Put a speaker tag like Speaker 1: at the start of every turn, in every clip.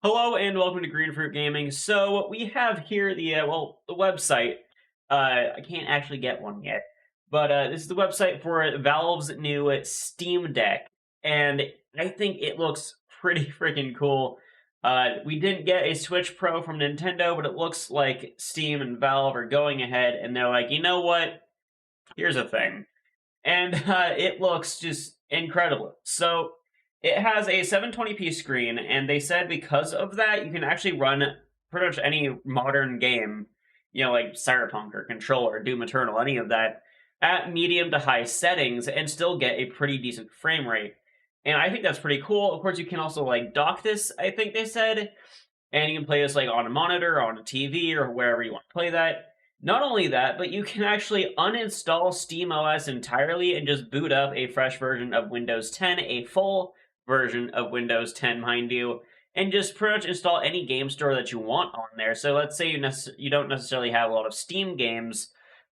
Speaker 1: Hello and welcome to Greenfruit Gaming. So we have here the website. I can't actually get one yet, but this is the website for Valve's new Steam Deck, and I think it looks pretty freaking cool. We didn't get a Switch Pro from Nintendo, but it looks like Steam and Valve are going ahead, and they're like, you know what? Here's a thing, and it looks just incredible. So it has a 720p screen, and they said because of that, you can actually run pretty much any modern game, like Cyberpunk or Control or Doom Eternal, any of that, at medium to high settings and still get a pretty decent frame rate. And I think that's pretty cool. Of course, you can also like dock this, I think they said, and you can play this like on a monitor, or on a TV, or wherever you want to play that. Not only that, but you can actually uninstall SteamOS entirely and just boot up a fresh version of Windows 10, a full version of Windows 10, mind you, and just pretty much install any game store that you want on there. So let's say you don't necessarily have a lot of Steam games.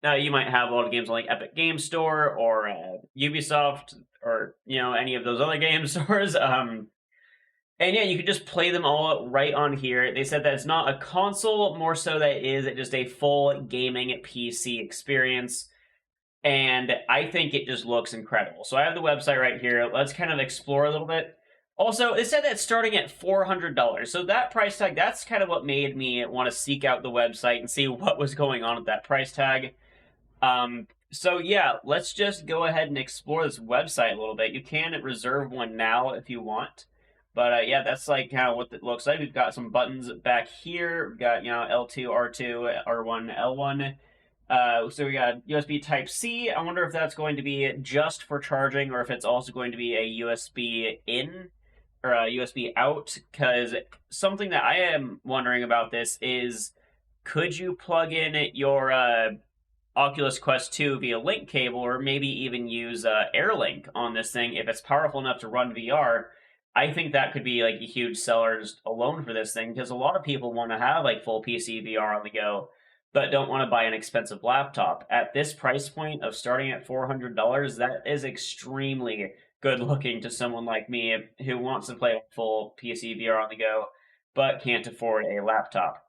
Speaker 1: You might have a lot of games on like Epic Game Store or Ubisoft or any of those other game stores. And yeah, you could just play them all right on here. They said that it's not a console, more so that it is just a full gaming PC experience. And I think it just looks incredible. So I have the website right here. Let's kind of explore a little bit. Also, it said that it's starting at $400. So that price tag, that's kind of what made me want to seek out the website and see what was going on with that price tag. So yeah, let's just go ahead and explore this website a little bit. You can reserve one now if you want. But yeah, that's like kind of what it looks like. We've got some buttons back here. We've got, L2, R2, R1, L1. So we got USB Type C. I wonder if that's going to be just for charging or if it's also going to be a USB in or a USB out. Because something that I am wondering about this is, could you plug in your Oculus Quest 2 via link cable, or maybe even use AirLink on this thing if it's powerful enough to run VR? I think that could be like a huge seller just alone for this thing, because a lot of people want to have like full PC VR on the go, but don't want to buy an expensive laptop. At this price point of starting at $400, that is extremely good looking to someone like me who wants to play full PC VR on the go, but can't afford a laptop.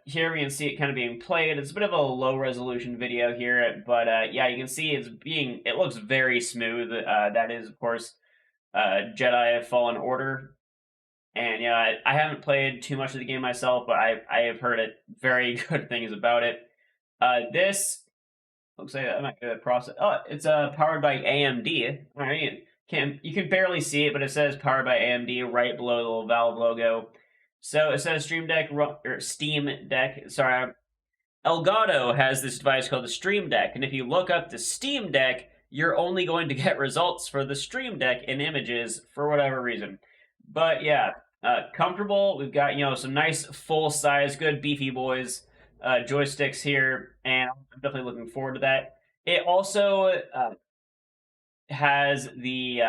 Speaker 1: Here we can see it kind of being played. It's a bit of a low resolution video here, but yeah, you can see it looks very smooth. That is, of course, Jedi Fallen Order. And yeah, I haven't played too much of the game myself, but I have heard very good things about it. This looks like I might be able to process. Oh, it's powered by AMD. All right, you can barely see it, but it says powered by AMD right below the little Valve logo. So it says Stream Deck or Steam Deck. Sorry, Elgato has this device called the Stream Deck, and if you look up the Steam Deck, you're only going to get results for the Stream Deck in images for whatever reason. But yeah, comfortable. We've got some nice full size, good beefy boys joysticks here, and I'm definitely looking forward to that. It also has the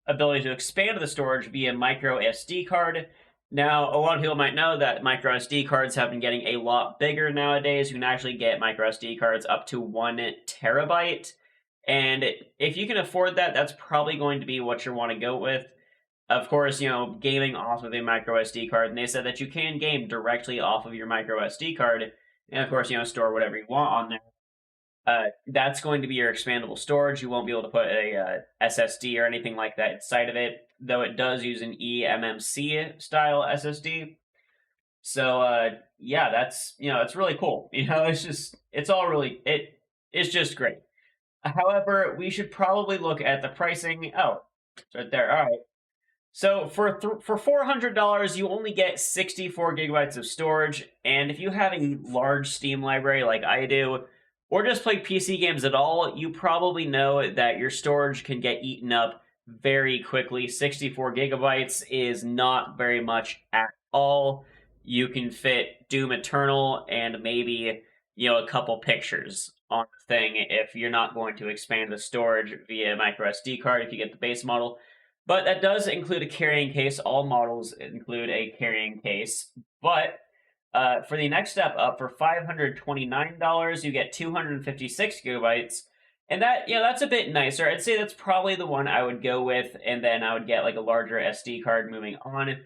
Speaker 1: ability to expand the storage via micro SD card. Now, a lot of people might know that micro SD cards have been getting a lot bigger nowadays. You can actually get micro SD cards up to 1 terabyte. And if you can afford that, that's probably going to be what you want to go with. Of course, gaming off of a micro SD card, and they said that you can game directly off of your micro SD card, and of course, store whatever you want on there. That's going to be your expandable storage. You won't be able to put a SSD or anything like that inside of it, though it does use an eMMC style SSD. So yeah, that's it's really cool. It's just great. However, we should probably look at the pricing. Oh, it's right there. All right. So for $400, you only get 64 gigabytes of storage, and if you have a large Steam library like I do, or just play PC games at all, you probably know that your storage can get eaten up very quickly. 64 gigabytes is not very much at all. You can fit Doom Eternal and maybe a couple pictures on the thing if you're not going to expand the storage via micro SD card if you get the base model. But that does include a carrying case. All models include a carrying case. But for the next step up, for $529, you get 256 gigabytes. And that's a bit nicer. I'd say that's probably the one I would go with, and then I would get like a larger SD card moving on.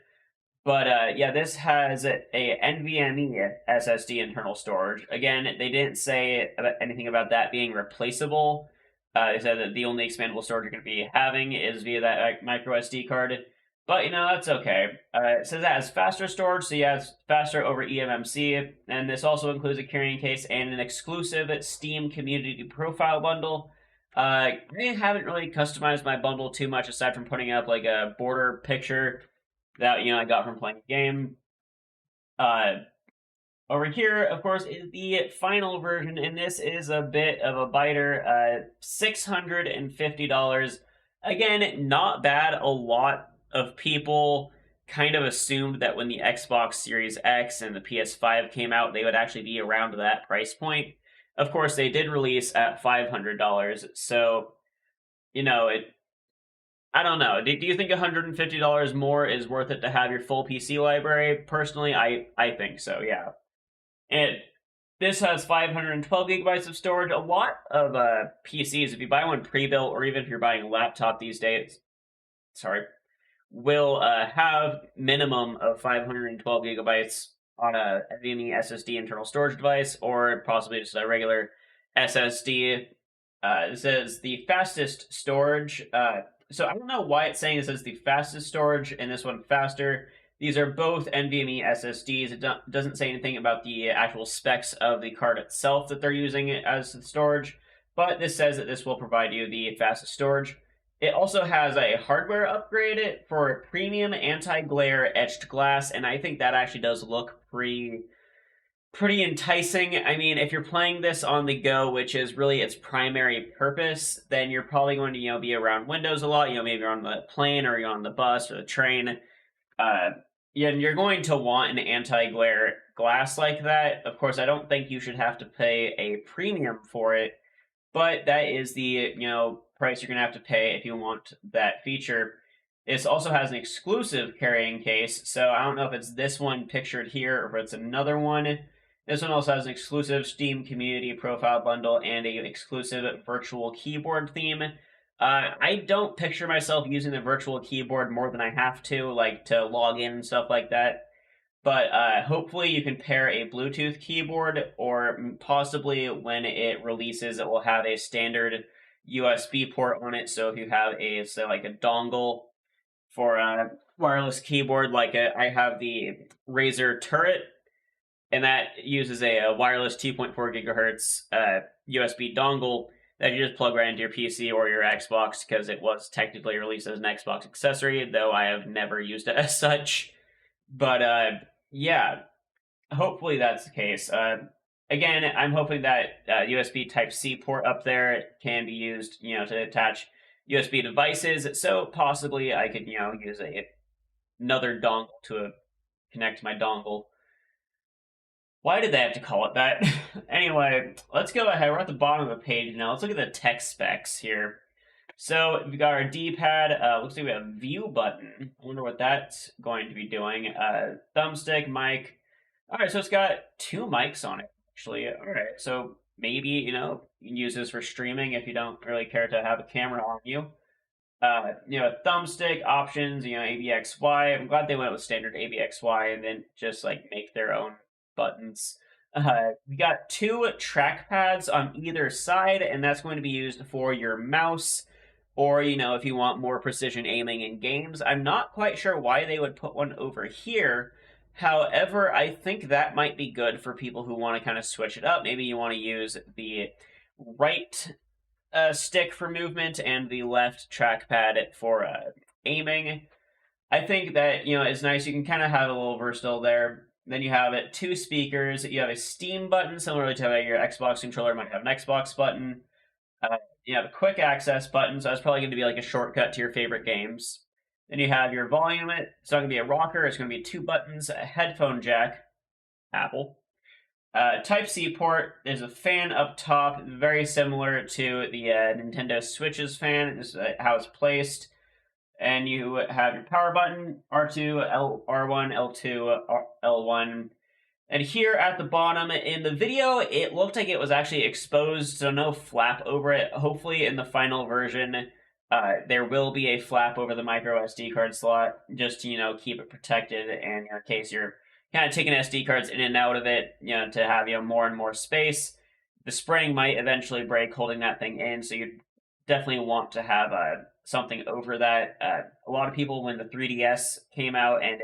Speaker 1: But yeah, this has a NVMe SSD internal storage. Again, they didn't say anything about that being replaceable. They said that the only expandable storage you're going to be having is via that micro SD card. But that's okay. It says it has faster storage, so yeah, it's faster over eMMC. And this also includes a carrying case and an exclusive Steam Community Profile bundle. I haven't really customized my bundle too much aside from putting up like a border picture that I got from playing the game. Over here, of course, is the final version, and this is a bit of a biter. $650. Again, not bad. A lot of people kind of assumed that when the Xbox Series X and the PS5 came out, they would actually be around that price point. Of course, they did release at $500, so I don't know. Do you think $150 more is worth it to have your full PC library? Personally, I think so, yeah. And this has 512 gigabytes of storage. A lot of PCs, if you buy one pre-built or even if you're buying a laptop these days, will have minimum of 512 gigabytes on a NVMe SSD internal storage device or possibly just a regular SSD. This is the fastest storage. So I don't know why it's saying this is the fastest storage and this one faster. These are both NVMe SSDs. It doesn't say anything about the actual specs of the card itself that they're using as the storage, but this says that this will provide you the fastest storage. It also has a hardware upgrade for premium anti-glare etched glass, and I think that actually does look pretty enticing. I mean, if you're playing this on the go, which is really its primary purpose, then you're probably going to be around windows a lot. Maybe you're on the plane or you're on the bus or the train. Yeah, and you're going to want an anti-glare glass like that. Of course, I don't think you should have to pay a premium for it, but that is the price you're going to have to pay if you want that feature. This also has an exclusive carrying case, so I don't know if it's this one pictured here or if it's another one. This one also has an exclusive Steam Community Profile bundle and an exclusive virtual keyboard theme. I don't picture myself using the virtual keyboard more than I have to, like to log in and stuff like that. But hopefully you can pair a Bluetooth keyboard, or possibly when it releases, it will have a standard USB port on it. So if you have like a dongle for a wireless keyboard, like I have the Razer Turret, and that uses a wireless 2.4 gigahertz USB dongle that you just plug right into your PC or your Xbox, because it was technically released as an Xbox accessory, though I have never used it as such. But yeah, hopefully that's the case. Again, I'm hoping that USB Type-C port up there can be used, to attach USB devices. So possibly I could, use another dongle to connect to my dongle. Why did they have to call it that? Anyway, let's go ahead. We're at the bottom of the page now. Let's look at the tech specs here. So we've got our D-pad. Looks like we have a view button. I wonder what that's going to be doing. Thumbstick, mic. All right, so it's got 2 mics on it, actually. All right, so maybe, you can use this for streaming if you don't really care to have a camera on you. Thumbstick options, ABXY. I'm glad they went with standard ABXY and then just make their own buttons. We got 2 trackpads on either side, and that's going to be used for your mouse, or if you want more precision aiming in games. I'm not quite sure why they would put one over here. However, I think that might be good for people who want to kind of switch it up. Maybe you want to use the right stick for movement and the left trackpad for aiming. I think that it's nice. You can kind of have a little versatile there. Then you have 2 speakers. You have a Steam button, similar to how your Xbox controller might have an Xbox button. You have a quick access button, so that's probably going to be like a shortcut to your favorite games. Then you have your volume. It's not going to be a rocker. It's going to be 2 buttons, a headphone jack, Apple. Type-C port. There's a fan up top, very similar to the Nintendo Switch's fan. This is how it's placed. And you have your power button, R2, R1, L2, L1. And here at the bottom, in the video, it looked like it was actually exposed, so no flap over it. Hopefully in the final version, There will be a flap over the micro SD card slot just to keep it protected, and in case you're kind of taking SD cards in and out of it, to have more and more space. The spring might eventually break holding that thing in, so you definitely want to have something over that. A lot of people, when the 3DS came out and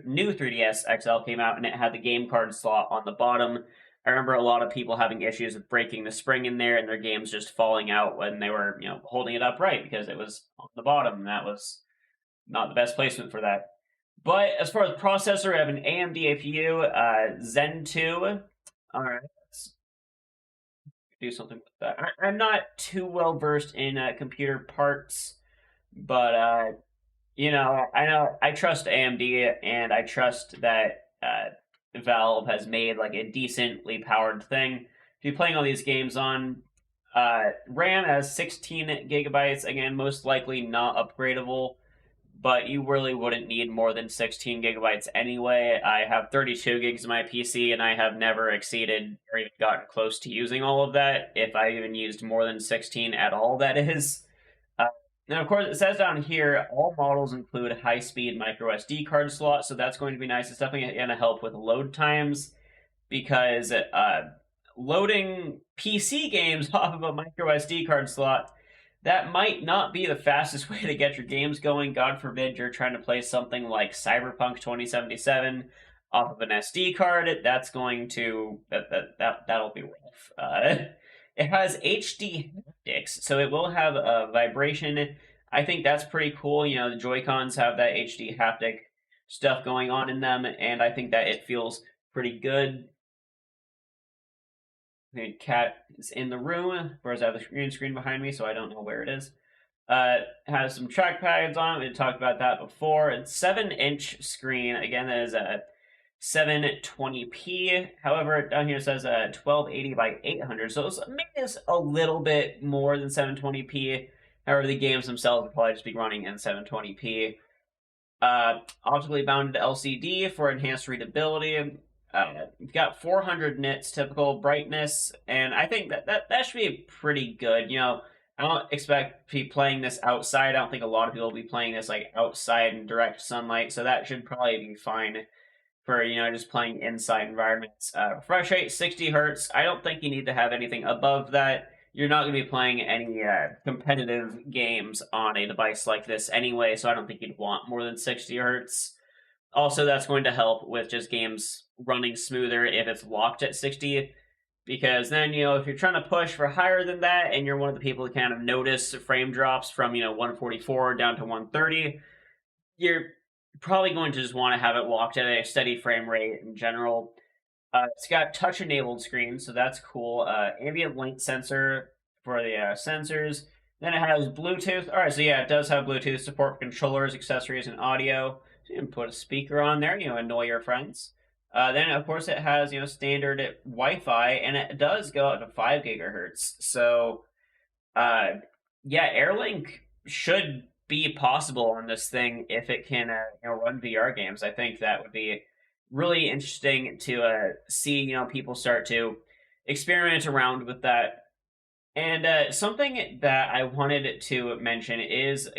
Speaker 1: new 3DS XL came out and it had the game card slot on the bottom, I remember a lot of people having issues with breaking the spring in there and their games just falling out when they were, holding it upright because it was on the bottom, and that was not the best placement for that. But as far as processor, I have an AMD APU, Zen 2. All right, let's do something with that. I'm not too well versed in computer parts, but I know I trust AMD, and I trust that Valve has made like a decently powered thing to be playing all these games on. RAM has 16 gigabytes. Again, most likely not upgradable, but you really wouldn't need more than 16 gigabytes anyway. I have 32 gigs in my PC, and I have never exceeded or even gotten close to using all of that. If I even used more than 16 at all, that is. Now, of course, it says down here, all models include high-speed micro SD card slot, so that's going to be nice. It's definitely going to help with load times, because loading PC games off of a micro SD card slot, that might not be the fastest way to get your games going. God forbid you're trying to play something like Cyberpunk 2077 off of an SD card. That's going to that'll be rough. It has HD haptics, so it will have a vibration. I think that's pretty cool. The Joy-Cons have that HD haptic stuff going on in them, and I think that it feels pretty good. The cat is in the room, whereas I have the green screen behind me, so I don't know where it is. Has some trackpads on it. We talked about that before. It's 7-inch screen. Again, that is a 720p. However, down here it says 1280 by 800, so maybe it's a little bit more than 720p. However, the games themselves will probably just be running in 720p. Optically bounded LCD for enhanced readability. You've got 400 nits typical brightness, and I think that should be pretty good. I don't expect to be playing this outside. I don't think a lot of people will be playing this like outside in direct sunlight, so that should probably be fine for just playing inside environments. Refresh rate 60 hertz. I don't think you need to have anything above that. You're not going to be playing any competitive games on a device like this anyway, so I don't think you'd want more than 60 hertz. Also, that's going to help with just games running smoother if it's locked at 60, because then, if you're trying to push for higher than that and you're one of the people who kind of notice frame drops from, 144 down to 130, you're probably going to just want to have it locked at a steady frame rate in general. It's got touch-enabled screens, so that's cool. Ambient light sensor for the sensors. Then it has Bluetooth. All right, so yeah, it does have Bluetooth support for controllers, accessories, and audio. So you can put a speaker on there, annoy your friends. Then, of course, it has, standard Wi-Fi, and it does go up to 5 gigahertz. So, yeah, Airlink should be possible on this thing if it can, run VR games. I think that would be really interesting to see, people start to experiment around with that. And something that I wanted to mention is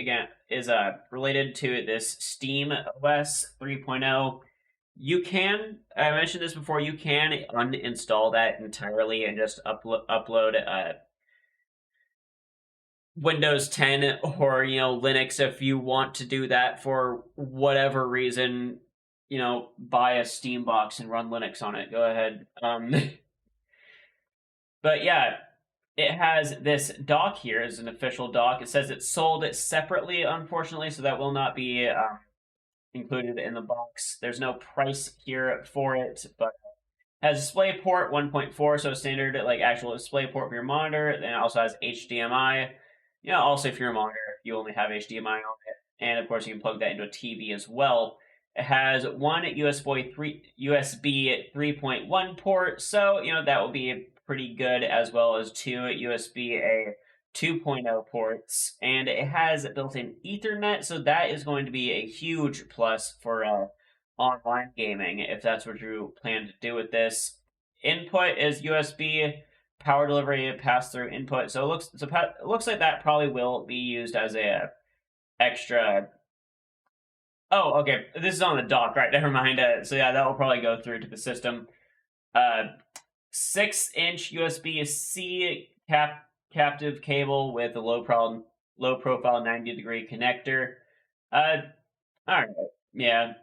Speaker 1: related to this Steam OS 3.0. You can, I mentioned this before, you can uninstall that entirely and just upload Windows 10 or Linux if you want to do that for whatever reason. Buy a Steam box and run Linux on it. Go ahead. But yeah, it has this dock here as an official dock. It says it's sold separately, unfortunately, so that will not be included in the box. There's no price here for it, but it has DisplayPort 1.4, so standard like actual DisplayPort for your monitor. Then it also has HDMI. Also if you're a monitor, you only have HDMI on it, and of course you can plug that into a TV as well. It has one USB 3.1 port, so that will be pretty good, as well as two USB A 2.0 ports, and it has built-in Ethernet, so that is going to be a huge plus for online gaming if that's what you plan to do with this. Input is USB power delivery pass through input. So it looks like that probably will be used as a extra. Oh, okay. This is on the dock, right? Never mind. So yeah, that will probably go through to the system. 6-inch USB-C captive cable with a low profile 90-degree connector. All right, yeah,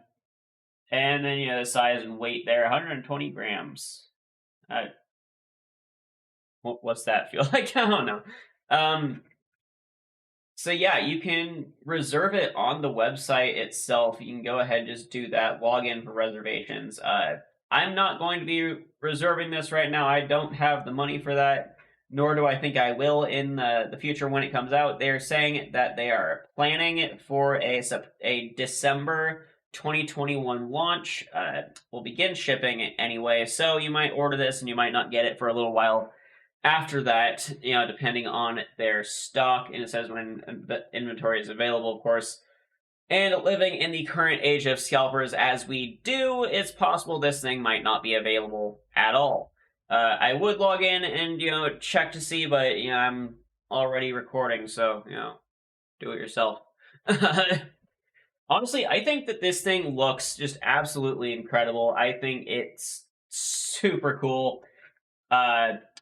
Speaker 1: and then the size and weight there, 120 grams. What's that feel like? I don't know. So yeah, you can reserve it on the website itself. You can go ahead and just do that. Log in for reservations. I'm not going to be reserving this right now. I don't have the money for that, nor do I think I will in the future when it comes out. They're saying that they are planning it for a December 2021 launch. Will begin shipping anyway, so you might order this and you might not get it for a little while after that, depending on their stock, and it says when the inventory is available, of course. And living in the current age of scalpers as we do, it's possible this thing might not be available at all. I would log in and, check to see, but, I'm already recording, so, do it yourself. Honestly, I think that this thing looks just absolutely incredible. I think it's super cool.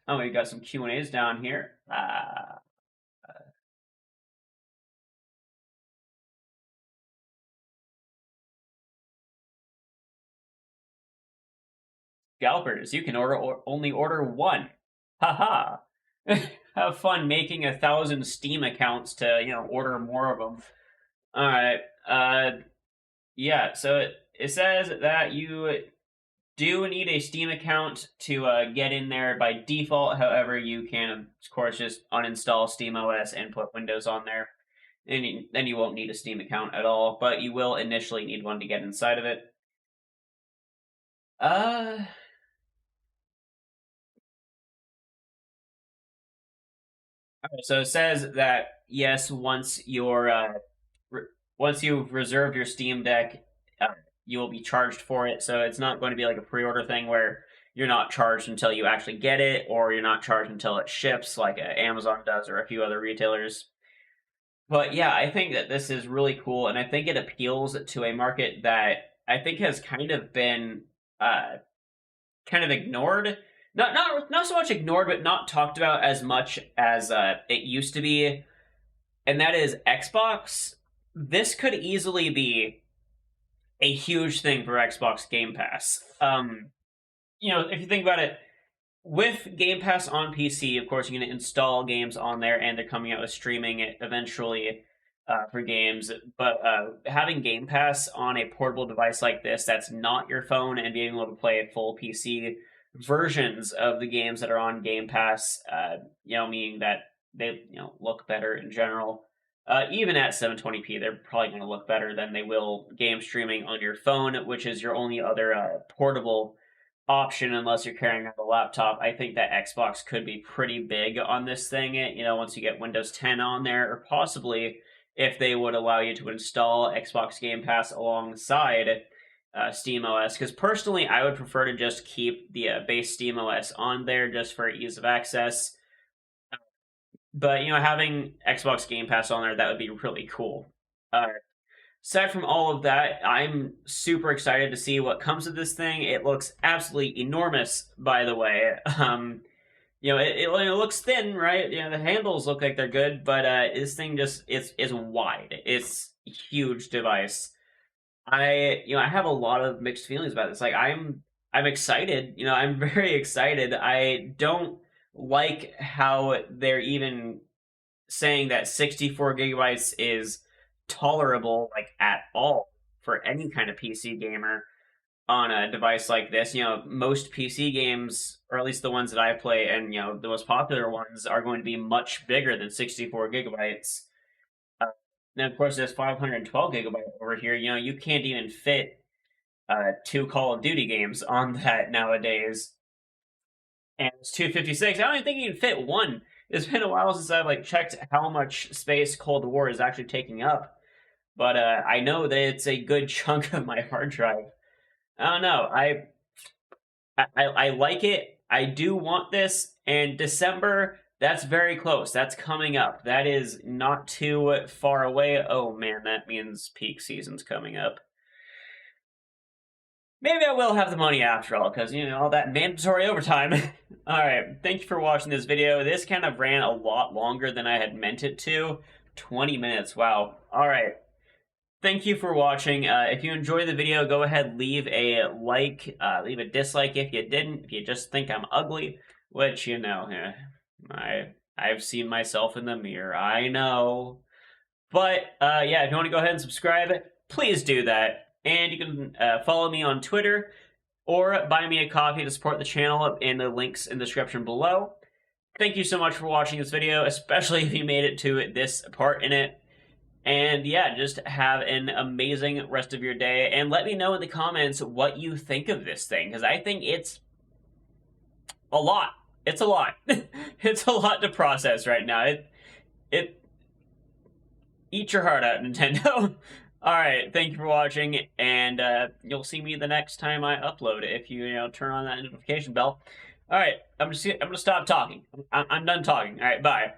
Speaker 1: Oh, we got some Q&As down here. Scalpers, you can only order one. Haha. Have fun making 1,000 Steam accounts to, order more of them. All right. Yeah, so it says that you do need a Steam account to get in there by default. However, you can, of course, just uninstall SteamOS and put Windows on there. And then you won't need a Steam account at all, but you will initially need one to get inside of it. So it says that yes, once you've reserved your Steam Deck, you will be charged for it. So it's not going to be like a pre-order thing where you're not charged until you actually get it, or you're not charged until it ships, like Amazon does or a few other retailers. But yeah, I think that this is really cool, and I think it appeals to a market that I think has kind of been kind of ignored. Not so much ignored, but not talked about as much as it used to be, and that is Xbox. This could easily be a huge thing for Xbox Game Pass. If you think about it, with Game Pass on PC, of course, you're going to install games on there, and they're coming out with streaming it eventually for games. But having Game Pass on a portable device like this that's not your phone and being able to play full PC versions of the games that are on Game Pass, meaning that they look better in general. Even at 720p, they're probably going to look better than they will game streaming on your phone, which is your only other portable option unless you're carrying a laptop. I think that Xbox could be pretty big on this thing, once you get Windows 10 on there, or possibly if they would allow you to install Xbox Game Pass alongside SteamOS, because personally I would prefer to just keep the base SteamOS on there just for ease of access. But having Xbox Game Pass on there, that would be really cool. Aside from all of that, I'm super excited to see what comes of this thing. It looks absolutely enormous, by the way. It looks thin, right? The handles look like they're good, but this thing just is wide. It's a huge device. I have a lot of mixed feelings about this. Like I'm excited. I'm very excited. I don't like how they're even saying that 64 gigabytes is tolerable, like, at all for any kind of PC gamer on a device like this. Most PC games, or at least the ones that I play, and the most popular ones, are going to be much bigger than 64 gigabytes. And of course, there's 512 gigabyte over here. You can't even fit 2 Call of Duty games on that nowadays. And it's 256. I don't even think you can fit one. It's been a while since I've checked how much space Cold War is actually taking up, but I know that it's a good chunk of my hard drive. I don't know. I like it. I do want this. And December, that's very close. That's coming up. That is not too far away. Oh man, that means peak season's coming up. Maybe I will have the money after all, because, you know, all that mandatory overtime. Alright, thank you for watching this video. This kind of ran a lot longer than I had meant it to. 20 minutes, wow. Alright, thank you for watching. If you enjoyed the video, go ahead, leave a like, leave a dislike if you didn't, if you just think I'm ugly, which, you know, I've seen myself in the mirror, I know. But, yeah, if you want to go ahead and subscribe, please do that. And you can follow me on Twitter or buy me a coffee to support the channel in the links in the description below. Thank you so much for watching this video, especially if you made it to this part in it. And yeah, just have an amazing rest of your day. And let me know in the comments what you think of this thing, because I think it's a lot. It's a lot. It's a lot to process right now. Eat your heart out, Nintendo. Alright, thank you for watching, and you'll see me the next time I upload if you turn on that notification bell. Alright, I'm gonna stop talking. I'm done talking. Alright, bye.